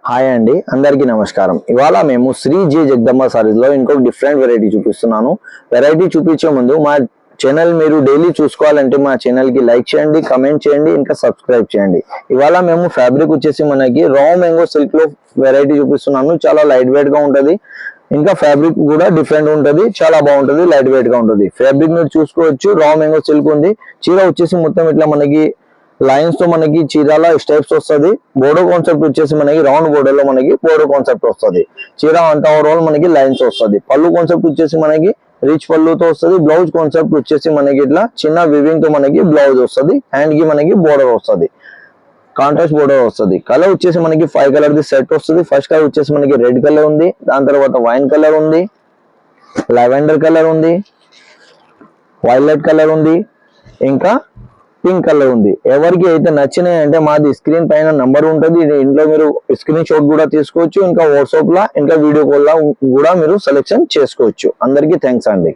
Hi అండి, అందరికీ నమస్కారం. ఇవాళ మేము శ్రీ జి జగదంబ సారీస్ లో ఇంకొక డిఫరెంట్ వెరైటీ చూపిస్తున్నాను. వెరైటీ చూపించే ముందు మా ఛానల్ మీరు డైలీ చూసుకోవాలంటే మా ఛానల్ కి లైక్ చేయండి, కమెంట్ చేయండి, ఇంకా సబ్స్క్రైబ్ చేయండి. ఇవాళ మేము ఫ్యాబ్రిక్ వచ్చేసి మనకి రా మ్యాంగో సిల్క్ లో వెరైటీ చూపిస్తున్నాను. చాలా లైట్ వెయిట్ గా ఉంటది. ఇంకా ఫ్యాబ్రిక్ కూడా డిఫరెంట్ ఉంటది, చాలా బాగుంటది, లైట్ వెయిట్ గా ఉంటది. ఫ్యాబ్రిక్ మీరు చూసుకోవచ్చు, రా మ్యాంగో సిల్క్ ఉంది. చీర వచ్చేసి మొత్తం ఇట్లా మనకి లైన్స్ తో మనకి చీరాల స్టెప్స్ వస్తుంది. బోర్డో కాన్సెప్ట్ వచ్చేసి మనకి రౌండ్ బోర్డర్ లో మనకి బోర్డో కాన్సెప్ట్ వస్తుంది. చీర అంతా ఓవరాల్ మనకి లైన్స్ వస్తుంది. పళ్ళు కాన్సెప్ట్ వచ్చేసి మనకి రిచ్ పళ్ళుతో వస్తుంది. బ్లౌజ్ కాన్సెప్ట్ వచ్చేసి మనకి ఇట్లా చిన్న వివింగ్ తో మనకి బ్లౌజ్ వస్తుంది. హ్యాండ్ కి మనకి బోర్డర్ వస్తుంది, కాంట్రాస్ట్ బోర్డర్ వస్తుంది. కలర్ వచ్చేసి మనకి 5 కలర్ ది సెట్ వస్తుంది. ఫస్ట్ కలర్ వచ్చేసి మనకి రెడ్ కలర్ ఉంది, దాని తర్వాత వైన్ కలర్ ఉంది, లావెండర్ కలర్ ఉంది, వైలెట్ కలర్ ఉంది, ఇంకా పింక్ కలర్ ఉంది. ఎవరికి అయితే నచ్చినాయి అంటే మాది స్క్రీన్ పైన నంబర్ ఉంటుంది. ఇంట్లో మీరు స్క్రీన్ షాట్ కూడా తీసుకోవచ్చు. ఇంకా వాట్సాప్ లా ఇంకా వీడియో కాల్ లా కూడా మీరు సెలెక్షన్ చేసుకోవచ్చు. అందరికీ థ్యాంక్స్ అండి.